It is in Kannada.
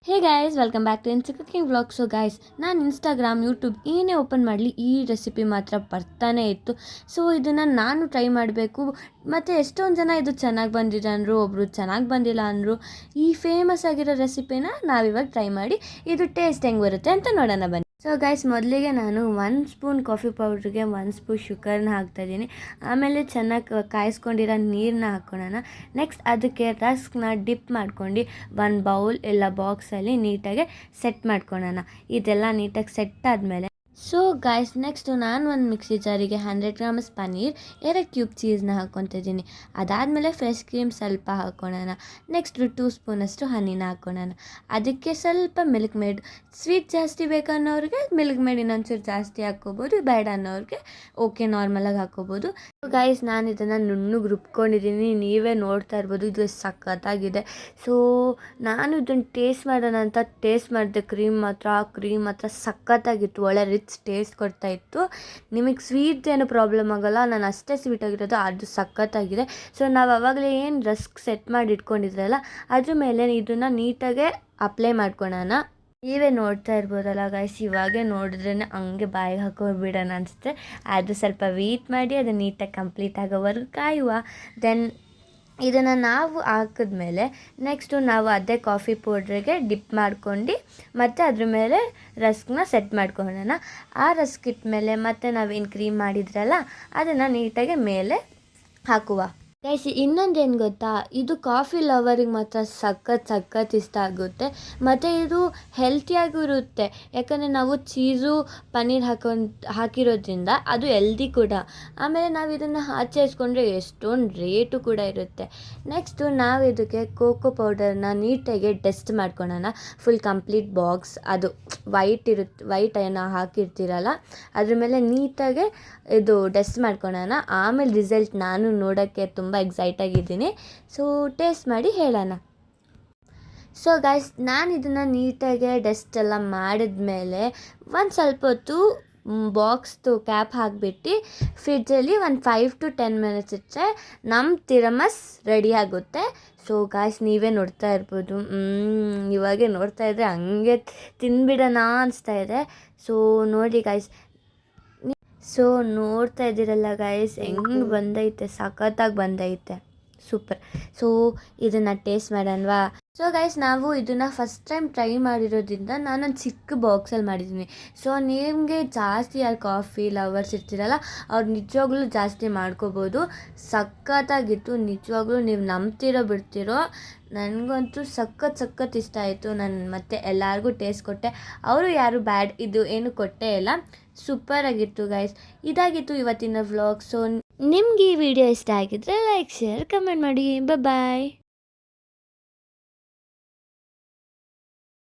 Hey guys, welcome back to ಇನ್ಸ್ ಕುಕಿಂಗ್ ವ್ಲಾಗ್. ಸೊ ಗೈಸ್, ನಾನು ಇನ್ಸ್ಟಾಗ್ರಾಮ್, ಯೂಟ್ಯೂಬ್ ಏನೇ ಓಪನ್ ಮಾಡಲಿ ಈ ರೆಸಿಪಿ ಮಾತ್ರ ಬರ್ತಾನೆ ಇತ್ತು. ಸೊ ಇದನ್ನು ನಾನು ಟ್ರೈ ಮಾಡಬೇಕು. ಮತ್ತು ಎಷ್ಟೊಂದು ಜನ ಇದು ಚೆನ್ನಾಗಿ ಬಂದಿದೆ ಅಂದರು, ಒಬ್ಬರು ಚೆನ್ನಾಗಿ ಬಂದಿಲ್ಲ ಅಂದರು. ಈ ಫೇಮಸ್ ಆಗಿರೋ ರೆಸಿಪಿನ ನಾವಿವಾಗ ಟ್ರೈ ಮಾಡಿ ಇದು ಟೇಸ್ಟ್ ಹೆಂಗೆ ಬರುತ್ತೆ ಅಂತ ನೋಡೋಣ ಬನ್ನಿ. ಸೊ ಗೈಸ್, ಮೊದಲಿಗೆ ನಾನು 1 ಸ್ಪೂನ್ ಕಾಫಿ ಪೌಡ್ರಿಗೆ 1 ಸ್ಪೂನ್ ಶುಗರ್ನ ಹಾಕ್ತಾಯಿದ್ದೀನಿ. ಆಮೇಲೆ ಚೆನ್ನಾಗಿ ಕಾಯಿಸ್ಕೊಂಡಿರೋ ನೀರನ್ನ ಹಾಕ್ಕೊಳ್ಳೋಣ. ನೆಕ್ಸ್ಟ್ ಅದಕ್ಕೆ ರಸ್ಕ್ನ ಡಿಪ್ ಮಾಡ್ಕೊಂಡು 1 ಬೌಲ್ ಇಲ್ಲ ಬಾಕ್ಸಲ್ಲಿ ನೀಟಾಗಿ ಸೆಟ್ ಮಾಡ್ಕೊಳ್ಳೋಣ. ಇದೆಲ್ಲ ನೀಟಾಗಿ ಸೆಟ್ ಆದಮೇಲೆ ಸೊ ಗೈಸ್, ನೆಕ್ಸ್ಟು ನಾನು ಒಂದು ಮಿಕ್ಸಿ ಜಾರಿಗೆ 100 ಗ್ರಾಮ್ಸ್ ಪನ್ನೀರ್, 2 ಕ್ಯೂಬ್ ಚೀಸ್ನ ಹಾಕ್ಕೊತಿದ್ದೀನಿ. ಅದಾದಮೇಲೆ ಫ್ರೆಶ್ ಕ್ರೀಮ್ ಸ್ವಲ್ಪ ಹಾಕ್ಕೊಳ್ಳೋಣ. ನೆಕ್ಸ್ಟ್ 2 ಸ್ಪೂನಷ್ಟು ಹನಿನ ಹಾಕ್ಕೊಳ್ಳೋಣ. ಅದಕ್ಕೆ ಸ್ವಲ್ಪ ಮಿಲ್ಕ್ ಮೇಡ್, ಸ್ವೀಟ್ ಜಾಸ್ತಿ ಬೇಕನ್ನೋರಿಗೆ ಮಿಲ್ಕ್ ಮೇಡ್ ಇನ್ನೊಂಚೂರು ಜಾಸ್ತಿ ಹಾಕ್ಕೋಬೋದು, ಬೇಡ ಅನ್ನೋರಿಗೆ ಓಕೆ ನಾರ್ಮಲಾಗಿ ಹಾಕ್ಕೋಬೋದು. ಗೈಸ್, ನಾನು ಇದನ್ನು ನುಣ್ಣಗೆ ರುಬ್ಕೊಂಡಿದ್ದೀನಿ, ನೀವೇ ನೋಡ್ತಾ ಇರ್ಬೋದು. ಇದು ಸಖತ್ತಾಗಿದೆ. ಸೊ ನಾನು ಇದನ್ನು ಟೇಸ್ಟ್ ಮಾಡೋಣ ಅಂತ ಟೇಸ್ಟ್ ಮಾಡಿದೆ. ಕ್ರೀಮ್ ಮಾತ್ರ ಸಖತ್ತಾಗಿತ್ತು, ಒಳ್ಳೆ ರಿಚ್ ಟೇಸ್ಟ್ ಕೊಡ್ತಾ ಇತ್ತು. ನಿಮಗೆ ಸ್ವೀಟ್ ಏನು ಪ್ರಾಬ್ಲಮ್ ಆಗೋಲ್ಲ, ನಾನು ಅಷ್ಟೇ ಸ್ವೀಟ್ ಆಗಿರೋದು, ಅದು ಸಖತ್ತಾಗಿದೆ. ಸೊ ನಾವು ಆವಾಗಲೇ ಏನು ರಸ್ಕ್ ಸೆಟ್ ಮಾಡಿ ಇಟ್ಕೊಂಡಿದ್ರಲ್ಲ ಅದ್ರ ಮೇಲೆ ಇದನ್ನು ನೀಟಾಗೆ ಅಪ್ಲೈ ಮಾಡ್ಕೊಳ್ಳೋಣ. ನೀವೇ ನೋಡ್ತಾ ಇರ್ಬೋದಲ್ಲ ಗೈಸ್, ಇವಾಗೇ ನೋಡಿದ್ರೇ ಹಂಗೆ ಬಾಯಿಗೆ ಹಾಕೋಬಿಡೋಣ ಅನಿಸುತ್ತೆ. ಅದು ಸ್ವಲ್ಪ ವೇಟ್ ಮಾಡಿ ಅದು ನೀಟಾಗಿ ಕಂಪ್ಲೀಟ್ ಆಗೋವರೆಗೂ ಕಾಯುವ. ದೆನ್ ಇದನ್ನು ನಾವು ಹಾಕಿದ್ಮೇಲೆ ನೆಕ್ಸ್ಟು ನಾವು ಅದೇ ಕಾಫಿ ಪೌಡ್ರಿಗೆ ಡಿಪ್ ಮಾಡ್ಕೊಂಡು ಮತ್ತು ಅದ್ರ ಮೇಲೆ ರಸ್ಕ್ನ ಸೆಟ್ ಮಾಡ್ಕೊಳ್ಳೋಣ. ಆ ರಸ್ಕ್ ಇಟ್ಮೇಲೆ ಮತ್ತು ನಾವೇನು ಕ್ರೀಮ್ ಮಾಡಿದ್ರಲ್ಲ ಅದನ್ನು ನೀಟಾಗಿ ಮೇಲೆ ಹಾಕುವ. ಗೈಸ್, ಇನ್ನೊಂದೇನು ಗೊತ್ತಾ, ಇದು ಕಾಫಿ ಲವರಿಗೆ ಮಾತ್ರ ಸಖತ್ ಇಷ್ಟ ಆಗುತ್ತೆ. ಮತ್ತು ಇದು ಹೆಲ್ತಿಯಾಗೂ ಇರುತ್ತೆ, ಯಾಕಂದರೆ ನಾವು ಚೀಸು ಪನ್ನೀರ್ ಹಾಕಿರೋದ್ರಿಂದ ಅದು ಹೆಲ್ದಿ ಕೂಡ. ಆಮೇಲೆ ನಾವು ಇದನ್ನು ಆಚೆ ಇಸ್ಕೊಂಡ್ರೆ ಎಷ್ಟೊಂದು ರೇಟು ಕೂಡ ಇರುತ್ತೆ. ನೆಕ್ಸ್ಟು ನಾವು ಇದಕ್ಕೆ ಕೋಕೋ ಪೌಡರ್ನ ನೀಟಾಗಿ ಡಸ್ಟ್ ಮಾಡ್ಕೊಳ್ಳೋಣ. ಫುಲ್ ಕಂಪ್ಲೀಟ್ ಬಾಕ್ಸ್, ಅದು ವೈಟ್ ಏನೋ ಹಾಕಿರ್ತೀರಲ್ಲ ಅದ್ರ ಮೇಲೆ ನೀಟಾಗಿ ಇದು ಡಸ್ಟ್ ಮಾಡ್ಕೊಳ್ಳೋಣ. ಆಮೇಲೆ ರಿಸಲ್ಟ್ ನಾನು ನೋಡೋಕ್ಕೆ ತುಂಬ ಎಕ್ಸೈಟಾಗಿದ್ದೀನಿ. ಸೊ ಟೇಸ್ಟ್ ಮಾಡಿ ಹೇಳೋಣ. ಸೊ ಗೈಸ್, ನಾನು ಇದನ್ನು ನೀಟಾಗಿ ಡಸ್ಟ್ ಎಲ್ಲ ಮಾಡಿದ್ಮೇಲೆ ಒಂದು ಸ್ವಲ್ಪ ಹೊತ್ತು ಬಾಕ್ಸ್ದು ಕ್ಯಾಪ್ ಹಾಕಿಬಿಟ್ಟು ಫ್ರಿಡ್ಜಲ್ಲಿ ಒಂದು 5 to 10 ಮಿನಿಟ್ಸ್ ಇಟ್ಟರೆ ನಮ್ಮ ತಿರಮಸ್ ರೆಡಿ ಆಗುತ್ತೆ. ಸೊ ಗಾಯ್ಸ್, ನೀವೇ ನೋಡ್ತಾ ಇರ್ಬೋದು. ಇವಾಗೆ ನೋಡ್ತಾ ಇದ್ದರೆ ಹಂಗೆ ತಿಂದ್ಬಿಡೋಣ ಅನಿಸ್ತಾ ಇದೆ. ಸೊ ನೋಡಿ ಗಾಯ್ಸ್, ಸೊ ನೋಡ್ತಾ ಇದ್ದೀರಲ್ಲ ಗೈಸ್, ಹೆಂಗೆ ಬಂದೈತೆ, ಸಖತ್ತಾಗಿ ಬಂದೈತೆ, ಸೂಪರ್. ಸೊ ಇದನ್ನು ಟೇಸ್ಟ್ ಮಾಡೋಣವಾ? ಸೊ ಗೈಸ್, ನಾವು ಇದನ್ನು ಫಸ್ಟ್ ಟೈಮ್ ಟ್ರೈ ಮಾಡಿರೋದ್ರಿಂದ ನಾನೊಂದು ಚಿಕ್ಕ ಬಾಕ್ಸಲ್ಲಿ ಮಾಡಿದ್ದೀನಿ. ಸೊ ನಿಮಗೆ ಜಾಸ್ತಿ ಯಾರು ಕಾಫಿ ಲವರ್ಸ್ ಇರ್ತೀರಲ್ಲ ಅವ್ರು ನಿಜವಾಗ್ಲೂ ಜಾಸ್ತಿ ಮಾಡ್ಕೋಬೋದು. ಸಖತ್ತಾಗಿತ್ತು, ನಿಜವಾಗ್ಲೂ ನೀವು ನಂಬ್ತಿರೋ ಬಿಡ್ತಿರೋ, ನನಗಂತೂ ಸಖತ್ ಇಷ್ಟ ಆಯಿತು. ನಾನು ಮತ್ತೆ ಎಲ್ಲರಿಗೂ ಟೇಸ್ಟ್ ಕೊಟ್ಟೆ, ಅವರು ಯಾರು ಬ್ಯಾಡ್ ಇದು ಏನು ಕೊಟ್ಟೇ ಇಲ್ಲ. ಸೂಪರಾಗಿತ್ತು ಗೈಸ್. ಇದಾಗಿತ್ತು ಇವತ್ತಿನ ವ್ಲಾಗ್. ಸೊ ನಿಮ್ಗೆ ಈ ವಿಡಿಯೋ ಇಷ್ಟ ಆಗಿದ್ರೆ ಲೈಕ್, ಶೇರ್, ಕಮೆಂಟ್ ಮಾಡಿ. ಬಾಯ್.